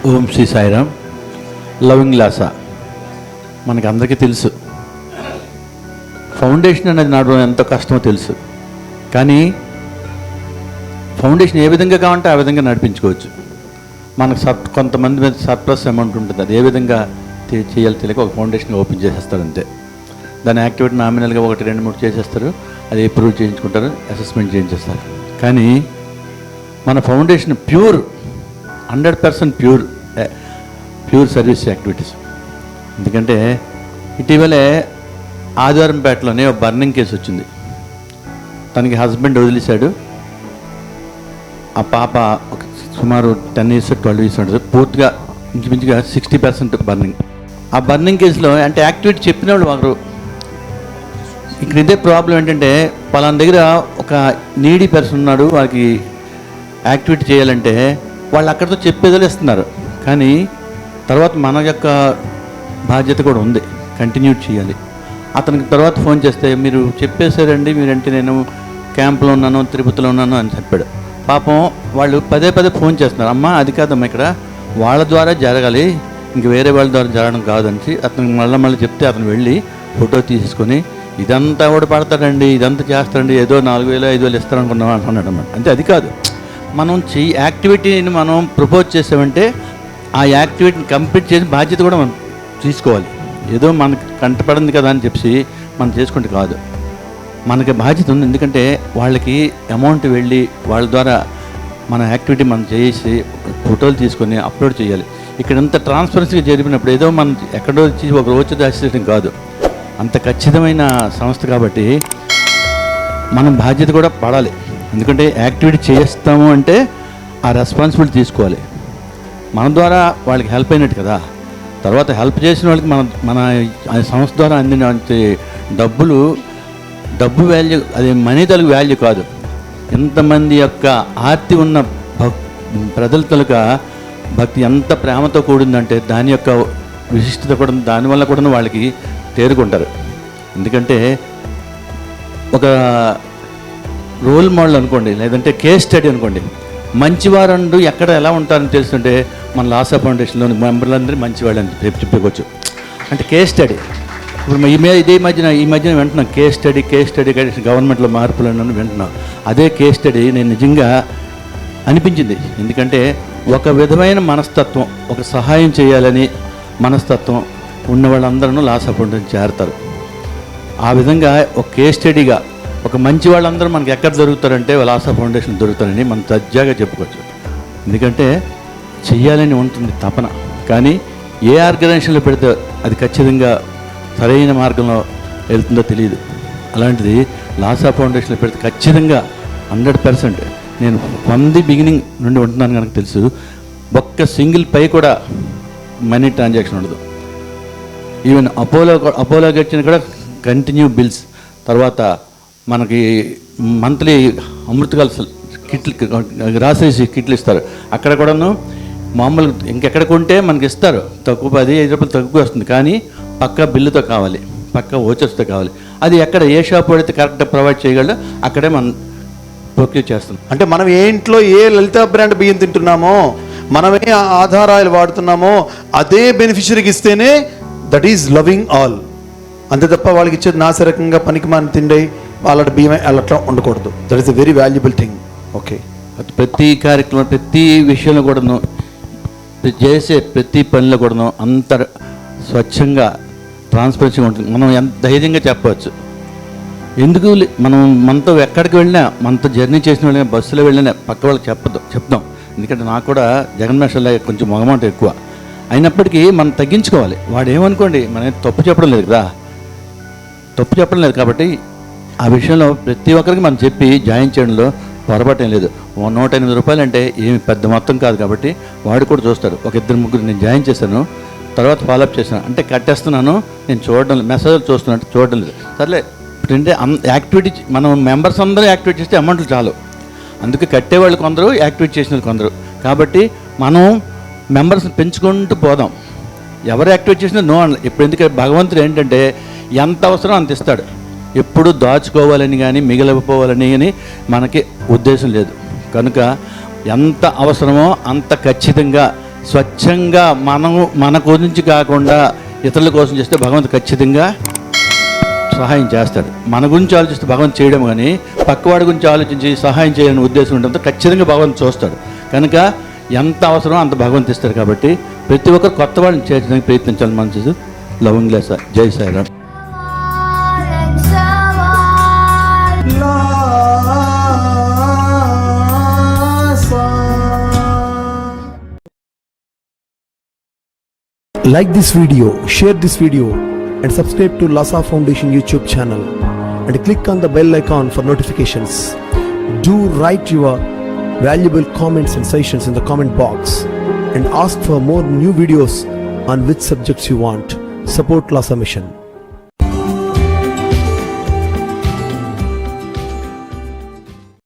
ఓం Shri Sairam. Loving లాసా మనకి అందరికీ తెలుసు. ఫౌండేషన్ అనేది నడవడం ఎంతో కష్టమో తెలుసు. కానీ ఫౌండేషన్ ఏ విధంగా కావాలంటే ఆ విధంగా నడిపించుకోవచ్చు. మనకు కొంతమంది మీద సర్ప్లస్ అమౌంట్ ఉంటుంది, అది ఏ విధంగా చేయాలి తెలియక ఒక ఫౌండేషన్ ఓపెన్ చేసేస్తారు అంతే. దాని యాక్టివిటీ నామినల్గా 1, 2, 3 చేసేస్తారు, అది అప్రూవ్ చేయించుకుంటారు, అసెస్మెంట్ చేయించేస్తారు. కానీ మన foundation pure 100% pure service activities. ఎందుకంటే ఇటీవలే ఆదివారంపేటలోనే ఒక బర్నింగ్ కేసు వచ్చింది. తనకి హస్బెండ్ వదిలేశాడు, ఆ పాప ఒక సుమారు 10 years 12 years ఉంటుంది, పూర్తిగా ఇంచుమించుగా 60% బర్నింగ్. ఆ బర్నింగ్ కేసులో అంటే యాక్టివిటీ చెప్పిన వాళ్ళు ఒకరు. ఇక్కడ ఇదే ప్రాబ్లం ఏంటంటే పలానా దగ్గర ఒక నీడీ పర్సన్ ఉన్నాడు, వాళ్ళకి యాక్టివిటీ చేయాలంటే వాళ్ళు అక్కడితో చెప్పేదలేస్తున్నారు. కానీ తర్వాత మన యొక్క బాధ్యత కూడా ఉంది, కంటిన్యూ చేయాలి. అతనికి తర్వాత ఫోన్ చేస్తే మీరు చెప్పేశారండి, మీరంటే నేను క్యాంప్లో ఉన్నాను, తిరుపతిలో ఉన్నాను అని చెప్పాడు. పాపం వాళ్ళు పదే ఫోన్ చేస్తున్నారు, అమ్మ అది కాదమ్మా ఇక్కడ వాళ్ళ ద్వారా జరగాలి, ఇంక వేరే వాళ్ళ ద్వారా జరగడం కాదని అతనికి మళ్ళీ చెప్తే అతను వెళ్ళి ఫోటో తీసుకొని ఇదంతా కూడా పడతాడండి, ఇదంతా చేస్తాడండి, ఏదో 4,000 5,000 ఇస్తారనుకున్నాం అంటున్నాడు అన్నమాట. అంటే అది కాదు, మనం యాక్టివిటీని మనం ప్రపోజ్ చేసామంటే ఆ యాక్టివిటీని కంప్లీట్ చేసిన బాధ్యత కూడా మనం తీసుకోవాలి. ఏదో మనకు కంటపడింది కదా అని చెప్పి మనం చేసుకుంటే కాదు, మనకి బాధ్యత ఉంది. ఎందుకంటే వాళ్ళకి అమౌంట్ వెళ్ళి వాళ్ళ ద్వారా మన యాక్టివిటీ మనం చేసి ఫోటోలు తీసుకొని అప్లోడ్ చేయాలి. ఇక్కడ అంత ట్రాన్స్పరెన్సీగా జరిపినప్పుడు ఏదో మనం ఎక్కడో వచ్చి ఒక రోజు దాచేయడం కాదు, అంత ఖచ్చితమైన సంస్థ కాబట్టి మనం బాధ్యత కూడా పడాలి. ఎందుకంటే యాక్టివిటీ చేస్తాము అంటే ఆ రెస్పాన్సిబిలిటీ తీసుకోవాలి. మన ద్వారా వాళ్ళకి హెల్ప్ అయినట్టు కదా. తర్వాత హెల్ప్ చేసిన వాళ్ళకి మన సంస్థ ద్వారా అందిన డబ్బు వాల్యూ, అది మనీ తలకు వాల్యూ కాదు. ఎంతమంది యొక్క ఆర్తి ఉన్న ప్రజల తలుక భక్తి ఎంత ప్రేమతో కూడిందంటే దాని యొక్క విశిష్టత కూడా, దానివల్ల కూడా వాళ్ళకి తేరుకుంటారు. ఎందుకంటే ఒక రోల్ మోడల్ అనుకోండి, లేదంటే కేస్ స్టడీ అనుకోండి. మంచివారండు ఎక్కడ ఎలా ఉంటారని తెలుస్తుంటే మన లాసా ఫౌండేషన్లోని మెంబర్లందరూ మంచివాళ్ళు అని చెప్పుకోవచ్చు. అంటే కేస్ స్టడీ. ఇప్పుడు ఈ మధ్యన వింటున్నాం కేస్ స్టడీ గవర్నమెంట్లో మార్పులు అని వింటున్నాం. అదే కేస్ స్టడీ నేను నిజంగా అనిపించింది. ఎందుకంటే ఒక విధమైన మనస్తత్వం, ఒక సహాయం చేయాలని మనస్తత్వం ఉన్న వాళ్ళందరూ లాసా ఫౌండేషన్ చేరతారు. ఆ విధంగా ఒక కేస్ స్టడీగా ఒక మంచి వాళ్ళందరూ మనకి ఎక్కడ దొరుకుతారంటే లాసా ఫౌండేషన్ దొరుకుతారని మనం సజ్జాగా చెప్పుకోవచ్చు. ఎందుకంటే చెయ్యాలని ఉంటుంది తపన, కానీ ఏ ఆర్గనైజేషన్లో పెడితే అది ఖచ్చితంగా సరైన మార్గంలో వెళ్తుందో తెలియదు. అలాంటిది లాసా ఫౌండేషన్లో పెడితే ఖచ్చితంగా 100% నేను ఫ్రమ్ ది బిగినింగ్ నుండి ఉంటున్నాను కనుక తెలుసు, ఒక్క సింగిల్ పై కూడా మనీ ట్రాన్సాక్షన్ ఉండదు. ఈవెన్ అపోలోకి వచ్చిన కూడా కంటిన్యూ బిల్స్. తర్వాత మనకి మంత్లీ అమృతకాల కిట్లు రాసేసి కిట్లు ఇస్తారు. అక్కడ కూడాను మామూలు ఇంకెక్కడ కొంటే మనకి ఇస్తారు, తక్కువ 10-5 రూపాయలు తక్కువ వస్తుంది. కానీ పక్కా బిల్లుతో కావాలి, పక్కా ఓచర్స్తో కావాలి. అది ఎక్కడ ఏ షాప్ పడితే కరెక్ట్గా ప్రొవైడ్ చేయగలడో అక్కడే మనం ప్రొక్యూర్ చేస్తాం. అంటే మనం ఏ ఇంట్లో ఏ లలిత బ్రాండ్ బియ్యం తింటున్నామో, మనమే ఆధారాలు వాడుతున్నామో అదే బెనిఫిషరీకి ఇస్తేనే దట్ ఈజ్ లవింగ్ ఆల్. అంతే తప్ప వాళ్ళకి ఇచ్చేది నాసిరకంగా పనికిమాని తిండి వాళ్ళ బియ్యం అట్లా ఉండకూడదు. That is a very valuable thing. Okay, ప్రతి కార్యక్రమం, ప్రతి విషయంలో కూడాను, చేసే ప్రతి పనిలో కూడాను అంత స్వచ్ఛంగా ట్రాన్స్పరెన్సీగా ఉంటుంది. మనం ఎంత ధైర్యంగా చెప్పవచ్చు. ఎందుకు మనతో ఎక్కడికి వెళ్ళినా, మనతో జర్నీ చేసిన వెళ్ళినా, బస్సులో వెళ్ళినా పక్క వాళ్ళకి చెప్తాం. ఎందుకంటే నాకు కూడా జగన్మేషల్లా కొంచెం మొగమాట ఎక్కువ అయినప్పటికీ మనం తగ్గించుకోవాలి. వాడు ఏమనుకోండి, మనం తప్పు చెప్పడం లేదు కదా, తప్పు చెప్పడం లేదు. కాబట్టి ఆ విషయంలో ప్రతి ఒక్కరికి మనం చెప్పి జాయిన్ చేయడంలో పొరపాటు లేదు. 108 రూపాయలు అంటే ఏమి పెద్ద మొత్తం కాదు. కాబట్టి వాడు కూడా చూస్తాడు. 2-3 నేను జాయిన్ చేశాను, తర్వాత ఫాలోఅప్ చేశాను అంటే కట్టేస్తున్నాను, నేను చూడడం మెసేజ్ చూస్తున్నట్టు చూడడం లేదు. సర్లే, అంటే యాక్టివిటీ మనం మెంబర్స్ అందరూ యాక్టివేట్ చేస్తే అమౌంట్లు చాలు. అందుకే కట్టేవాళ్ళు కొందరు, యాక్టివేట్ చేసిన వాళ్ళు కొందరు. కాబట్టి మనం మెంబర్స్ని పెంచుకుంటూ పోదాం. ఎవరు యాక్టివేట్ చేసినా నో అన్న. ఇప్పుడు ఎందుకంటే భగవంతుడు ఏంటంటే ఎంత అవసరం అంత ఇస్తాడు. ఎప్పుడు దాచుకోవాలని కానీ మిగిలిపోవాలని కానీ మనకి ఉద్దేశం లేదు. కనుక ఎంత అవసరమో అంత ఖచ్చితంగా స్వచ్ఛంగా మన గురించి కాకుండా ఇతరుల కోసం చేస్తే భగవంతుడు ఖచ్చితంగా సహాయం చేస్తాడు. మన గురించి ఆలోచిస్తే భగవంతుడు చేయడం, కానీ పక్కవాడి గురించి ఆలోచించి సహాయం చేయాలని ఉద్దేశం ఉండడంతో ఖచ్చితంగా భగవంతుడు చూస్తాడు. కనుక ఎంత అవసరమో అంత భగవంతుడు ఇస్తాడు. కాబట్టి ప్రతి ఒక్కరు కొత్త వాళ్ళని చేయడానికి ప్రయత్నించాలి. మనసు లవంగ్లే సార్. జై Sairam. Like this video, share this video and subscribe to Lhasa Foundation YouTube channel and click on the bell icon for notifications. Do write your valuable comments and suggestions in the comment box and ask for more new videos on which subjects you want. Support Lhasa Mission.